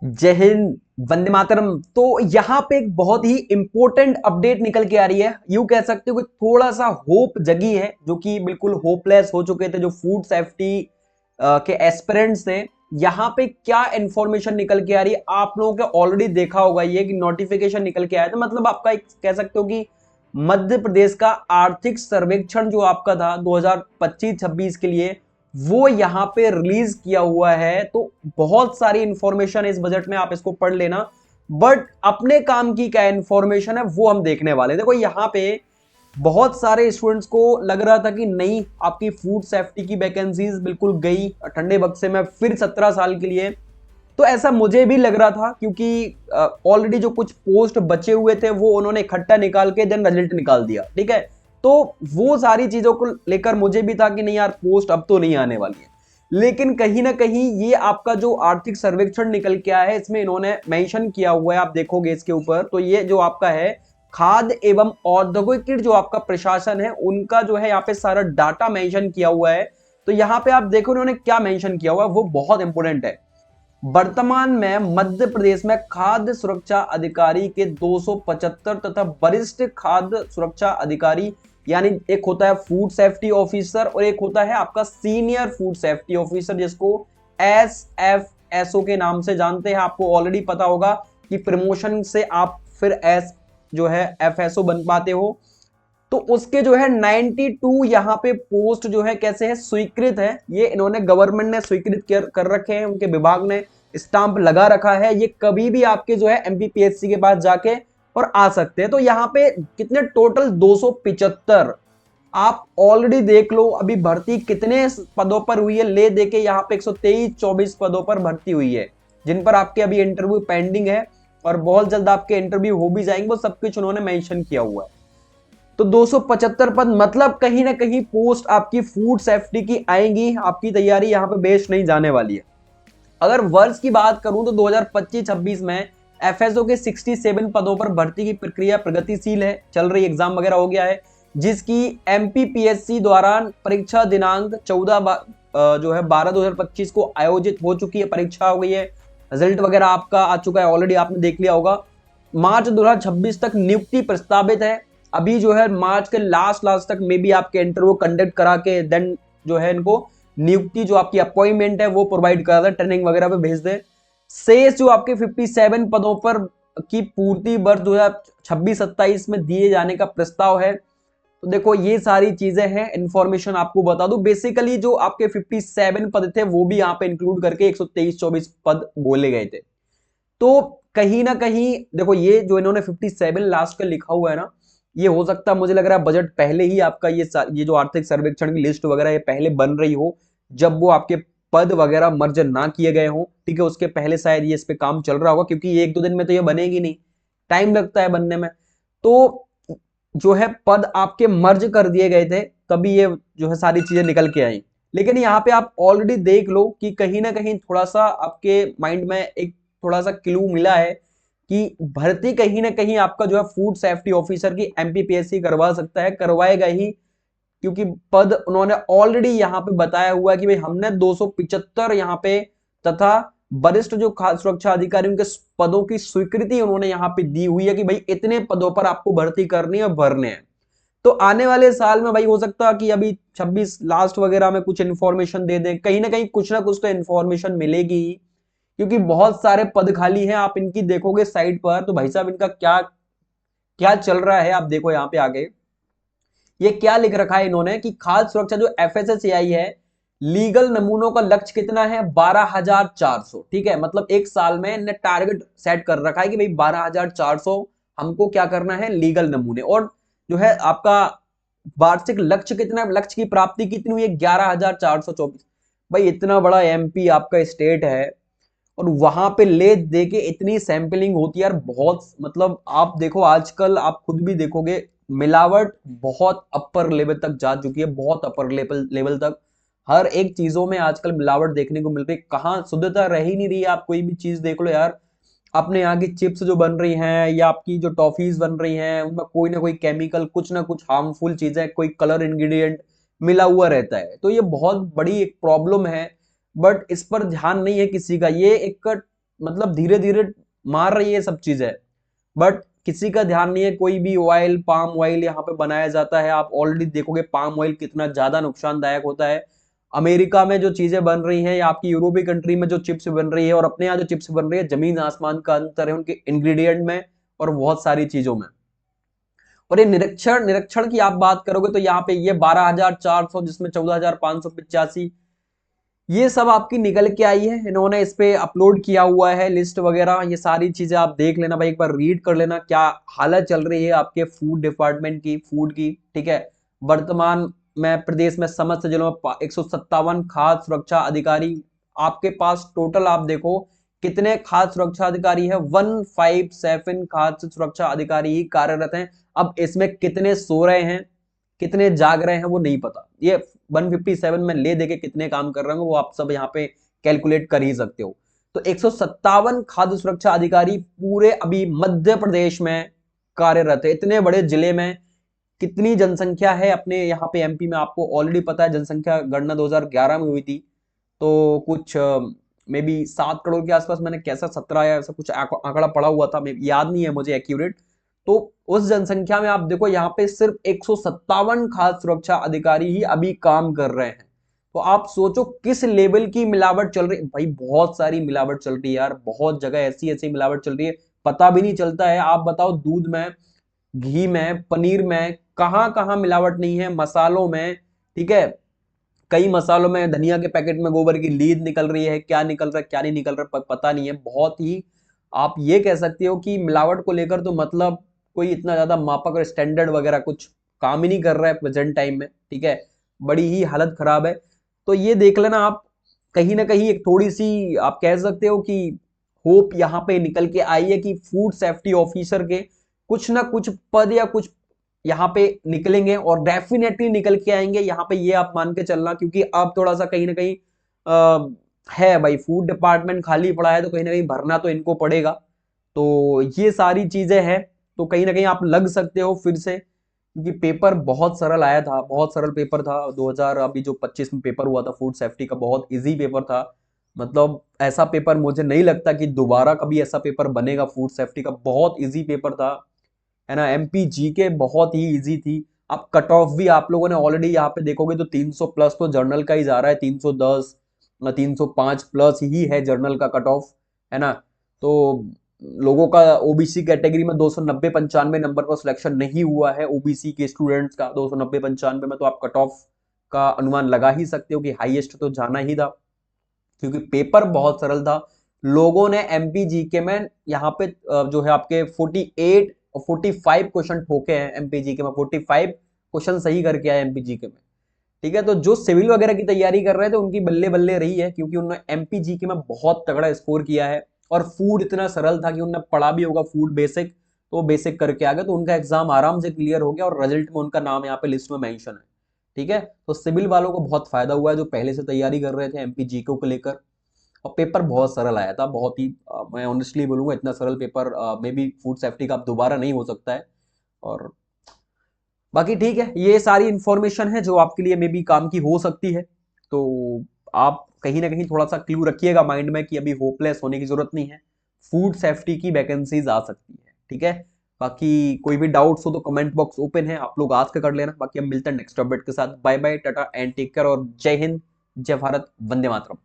जय हिंद, वंदे मातरम। तो यहाँ पे एक बहुत ही इंपॉर्टेंट अपडेट निकल के आ रही है। यूं कह सकते हो कि थोड़ा सा होप जगी है, जो कि बिल्कुल होपलेस हो चुके थे जो फूड सेफ्टी के एस्पिरेंट्स थे। यहाँ पे क्या इंफॉर्मेशन निकल के आ रही है, आप लोगों के ऑलरेडी देखा होगा ये कि नोटिफिकेशन निकल के आया था। मतलब आपका एक कह सकते हो कि मध्य प्रदेश का आर्थिक सर्वेक्षण जो आपका था 2025-26 के लिए, वो यहाँ पे रिलीज किया हुआ है। तो बहुत सारी इंफॉर्मेशन इस बजट में, आप इसको पढ़ लेना। बट अपने काम की क्या इंफॉर्मेशन है वो हम देखने वाले। देखो यहाँ पे बहुत सारे स्टूडेंट्स को लग रहा था कि नहीं, आपकी फूड सेफ्टी की वैकेंसीज बिल्कुल गई ठंडे बक्से में फिर 17 साल के लिए। तो ऐसा मुझे भी लग रहा था, क्योंकि ऑलरेडी जो कुछ पोस्ट बचे हुए थे वो उन्होंने इकट्ठा निकाल के देन रिजल्ट निकाल दिया, ठीक है। तो वो सारी चीजों को लेकर मुझे भी था कि नहीं यार, पोस्ट अब तो नहीं आने वाली है। लेकिन कहीं ना कहीं ये आपका जो आर्थिक सर्वेक्षण निकल के आया है, इसमें इन्होंने मेंशन किया हुआ है, आप देखोगे इसके ऊपर। तो ये जो आपका है खाद्य एवं औद्योगिक जो आपका प्रशासन है, उनका जो है यहाँ पे सारा डाटा मेंशन किया हुआ है। तो यहाँ पे आप देखो उन्होंने क्या मेंशन किया हुआ है, वो बहुत इंपोर्टेंट है। वर्तमान में मध्य प्रदेश में खाद्य सुरक्षा अधिकारी के 275 तथा वरिष्ठ खाद्य सुरक्षा अधिकारी, यानी एक होता है फूड सेफ्टी ऑफिसर और एक होता है आपका सीनियर फूड सेफ्टी ऑफिसर, जिसको SFSO के नाम से जानते हैं। आपको ऑलरेडी पता होगा कि प्रमोशन से आप फिर एस जो है FSO बन पाते हो। तो उसके जो है 92 यहाँ पे पोस्ट जो है कैसे है, स्वीकृत है। ये इन्होंने गवर्नमेंट ने स्वीकृत कर रखे हैं, उनके विभाग ने स्टाम्प लगा रखा है। ये कभी भी आपके जो है MPPSC के पास जाके और आ सकते हैं। तो यहाँ पे कितने टोटल 275, आप ऑलरेडी देख लो अभी भर्ती कितने पदों पर हुई है। ले देके यहाँ पे 123-24 पदों पर भर्ती हुई है, जिन पर आपके अभी इंटरव्यू पेंडिंग है और बहुत जल्द आपके इंटरव्यू हो भी जाएंगे। वो सब कुछ उन्होंने मेंशन किया हुआ है। तो 275 पद, मतलब कहीं ना कहीं पोस्ट आपकी फूड सेफ्टी की आएंगी। आपकी तैयारी यहाँ पे बेस्ट नहीं जाने वाली है। अगर वर्ष की बात करूं तो 2025-26 में FSO के 67 पदों पर भर्ती की प्रक्रिया प्रगतिशील है, चल रही, एग्जाम वगैरह हो गया है, जिसकी MPPSC द्वारा परीक्षा दिनांक 14 जो है 12/2025 को आयोजित हो चुकी है। परीक्षा हो गई है, रिजल्ट वगैरह आपका आ चुका है, ऑलरेडी आपने देख लिया होगा। मार्च 2026 तक नियुक्ति प्रस्तावित है। अभी जो है मार्च के लास्ट तक में भी आपके इंटरव्यू कंडक्ट करा के देन जो है इनको नियुक्ति, जो आपकी अपॉइंटमेंट है वो प्रोवाइड करा दे, ट्रेनिंग वगैरह पे भेज दे। शेष जो आपके 57 पदों पर की पूर्ति वर्ष 2026-27 में दिए जाने का प्रस्ताव है। तो देखो ये सारी चीजें हैं, इंफॉर्मेशन आपको बता दूं। बेसिकली जो आपके 57 पद थे वो भी यहाँ पे इंक्लूड करके 123-24 पद बोले गए थे। तो कहीं ना कहीं देखो ये जो इन्होंने 57 लास्ट का लिखा हुआ है ना, ये हो सकता है, मुझे लग रहा है बजट पहले ही आपका ये जो आर्थिक सर्वेक्षण की लिस्ट वगैरह ये पहले बन रही हो, जब वो आपके पद वगैरह मर्ज ना किए गए हो, ठीक है, उसके पहले शायद ये इस पे काम चल रहा होगा, क्योंकि ये 1-2 दिन में तो ये बनेगी नहीं, टाइम लगता है बनने में। तो जो है पद आपके मर्ज कर दिए गए थे, तभी ये जो है सारी चीजें निकल के आई। लेकिन यहाँ पे आप ऑलरेडी देख लो कि कहीं ना कहीं थोड़ा सा आपके माइंड में एक थोड़ा सा क्लू मिला है कि भर्ती कहीं ना कहीं आपका जो है फूड सेफ्टी ऑफिसर की MPPSC करवा सकता है, करवाएगा ही। क्योंकि पद उन्होंने ऑलरेडी यहाँ पे बताया हुआ है कि भाई हमने 275 यहाँ पे तथा वरिष्ठ जो खाद्य सुरक्षा अधिकारी उनके पदों की स्वीकृति उन्होंने यहाँ पे दी हुई है कि भाई इतने पदों पर आपको भर्ती करनी है और भरने हैं। तो आने वाले साल में भाई हो सकता है कि अभी 26 लास्ट वगैरह में कुछ इंफॉर्मेशन दे दें, कहीं ना कुछ तो इंफॉर्मेशन मिलेगी ही। क्योंकि बहुत सारे पद खाली हैं, आप इनकी देखोगे साइट पर तो भाई साहब इनका क्या क्या चल रहा है। आप देखो यहाँ पे आगे ये क्या लिख रखा है इन्होंने कि खाद्य सुरक्षा जो FSSAI है, लीगल नमूनों का लक्ष्य कितना है, 12,400, ठीक है। मतलब एक साल में इन्हें टारगेट सेट कर रखा है कि भाई 12,400 हमको क्या करना है, लीगल नमूने। और जो है आपका वार्षिक लक्ष्य कितना है, लक्ष्य की प्राप्ति कितनी हुई है, 11,424। भाई इतना बड़ा MP आपका स्टेट है और वहां पे ले दे के इतनी सैंपलिंग होती है यार, बहुत, मतलब आप देखो आजकल आप खुद भी देखोगे मिलावट बहुत अपर लेवल तक जा चुकी है, बहुत अपर लेवल तक। हर एक चीजों में आजकल मिलावट देखने को मिल रही है, कहाँ शुद्धता रह ही नहीं रही है। आप कोई भी चीज देख लो यार, अपने यहाँ की चिप्स जो बन रही हैं या आपकी जो टॉफीज बन रही हैं, उनमें कोई ना कोई केमिकल, कुछ ना कुछ हार्मफुल चीजें, कोई कलर इंग्रेडिएंट मिला हुआ रहता है। तो ये बहुत बड़ी एक प्रॉब्लम है, बट इस पर ध्यान नहीं है किसी का। ये एक मतलब धीरे धीरे मार रही है सब चीजें, बट किसी का ध्यान नहीं है। कोई भी ऑयल, पाम ऑयल यहाँ पे बनाया जाता है। आप ऑलरेडी देखोगे पाम ऑयल कितना ज्यादा नुकसानदायक होता है। अमेरिका में जो चीजें बन रही हैं या आपकी यूरोपीय कंट्री में जो चिप्स बन रही है और अपने यहाँ जो चिप्स बन रही है, जमीन आसमान का अंतर है उनके इंग्रेडिएंट में और बहुत सारी चीजों में। और ये निरीक्षण निरीक्षण की आप बात करोगे तो यहाँ पे ये 12,400, जिसमें 14,585, ये सब आपकी निकल के आई है। इन्होंने इस पे अपलोड किया हुआ है लिस्ट वगैरह। ये सारी चीजें आप देख लेना भाई, एक बार रीड कर लेना क्या हालत चल रही है आपके फूड डिपार्टमेंट की, फूड की। ठीक है, वर्तमान में प्रदेश में समस्त जिलों में 157 खाद्य सुरक्षा अधिकारी। आपके पास टोटल आप देखो कितने खाद्य सुरक्षा अधिकारी है, 157 खाद्य सुरक्षा अधिकारी ही कार्यरत हैं। अब इसमें कितने सो रहे हैं, कितने जाग रहे हैं, वो नहीं पता। ये 157 में ले देके कितने काम कर रहे हैं वो आप सब यहाँ पे कैलकुलेट कर ही सकते हो। तो 157 खाद्य सुरक्षा अधिकारी पूरे अभी मध्य प्रदेश में कार्यरत है। इतने बड़े जिले में कितनी जनसंख्या है अपने यहाँ पे एमपी में, आपको ऑलरेडी पता है। जनसंख्या गणना 2011 में हुई थी, तो कुछ मे बी 7 करोड़ के आसपास, मैंने कैसा 17 या ऐसा कुछ आंकड़ा पड़ा हुआ था, याद नहीं है मुझे एक्यूरेट। तो उस जनसंख्या में आप देखो यहाँ पे सिर्फ 157 खाद्य सुरक्षा अधिकारी ही अभी काम कर रहे हैं। तो आप सोचो किस लेवल की मिलावट चल रही है भाई। बहुत सारी मिलावट चल रही है यार, बहुत जगह ऐसी ऐसी मिलावट चल रही है, पता भी नहीं चलता है। आप बताओ, दूध में, घी में, पनीर में, कहां कहां मिलावट नहीं है, मसालों में। ठीक है, कई मसालों में, धनिया के पैकेट में गोबर की लीद निकल रही है, क्या निकल रहा है क्या नहीं निकल रहा पता नहीं है। बहुत ही आप ये कह सकते हो कि मिलावट को लेकर तो मतलब कोई इतना ज्यादा मापक और स्टैंडर्ड वगैरह कुछ काम ही नहीं कर रहा है प्रेजेंट टाइम में। ठीक है, बड़ी ही हालत खराब है। तो ये देख लेना आप, कहीं ना कहीं एक थोड़ी सी आप कह सकते हो कि होप यहाँ पे निकल के आई है कि फूड सेफ्टी ऑफिसर के कुछ ना कुछ पद या कुछ यहाँ पे निकलेंगे, और डेफिनेटली निकल के आएंगे यहाँ पे, ये आप मान के चलना। क्योंकि अब थोड़ा सा कहीं ना कहीं है भाई, फूड डिपार्टमेंट खाली पड़ा है तो कहीं ना कहीं भरना तो इनको पड़ेगा। तो ये सारी चीजें हैं, तो कहीं ना कहीं आप लग सकते हो फिर से। क्योंकि पेपर बहुत सरल आया था, बहुत सरल पेपर था 2000 अभी जो 25 में पेपर हुआ था फूड सेफ्टी का, बहुत इजी पेपर था। मतलब ऐसा पेपर मुझे नहीं लगता कि दोबारा कभी ऐसा पेपर बनेगा फूड सेफ्टी का। बहुत इजी पेपर था, है ना। एमपी जीके बहुत ही इजी थी। अब कट ऑफ भी आप लोगों ने ऑलरेडी यहाँ पे देखोगे तो 300 प्लस तो जर्नल का ही जा रहा है, 310 305 प्लस ही है जर्नल का कट ऑफ, है ना। तो लोगों का ओबीसी कैटेगरी में 290-95 नंबर पर सिलेक्शन नहीं हुआ है ओबीसी के स्टूडेंट्स का। 290-95 में तो आप कट ऑफ का अनुमान लगा ही सकते हो कि हाईएस्ट तो जाना ही था, क्योंकि पेपर बहुत सरल था। लोगों ने एमपी जीके में यहाँ पे जो है आपके 48 और 45 क्वेश्चन ठोके हैं। एमपी जीके में 45 क्वेश्चन सही करके आए एमपी जीके में। ठीक है, तो जो सिविल वगैरह की तैयारी कर रहे थे उनकी बल्ले बल्ले रही है, क्योंकि उन्होंने एमपी जीके में बहुत तगड़ा स्कोर किया है। और फूड इतना सरल था कि उन्होंने पढ़ा भी होगा फूड बेसिक, तो बेसिक करके आ गए, तो उनका एग्जाम आराम से क्लियर हो गया और रिजल्ट में उनका नाम यहाँ पे लिस्ट में मेंशन है। ठीक है, तो सिविल वालों को बहुत फायदा हुआ है जो पहले से तैयारी कर रहे थे एमपी जीके को लेकर। और पेपर बहुत सरल आया था, बहुत ही मैं ऑनेस्टली बोलूंगा इतना सरल paper may be food safety का अब दोबारा नहीं हो सकता है। और बाकी ठीक है, ये सारी इंफॉर्मेशन है जो आपके लिए मे बी काम की हो सकती है। तो आप कहीं ना कहीं थोड़ा सा क्लू रखिएगा माइंड में कि अभी होपलेस होने की जरूरत नहीं है, फूड सेफ्टी की वैकेंसीज आ सकती है। ठीक है, बाकी कोई भी डाउट्स हो तो कमेंट बॉक्स ओपन है, आप लोग आस्क कर लेना। बाकी हम मिलते हैं नेक्स्ट अपडेट के साथ। Bye bye, tata and take care, और जय हिंद, जय भारत, वंदे मातरम।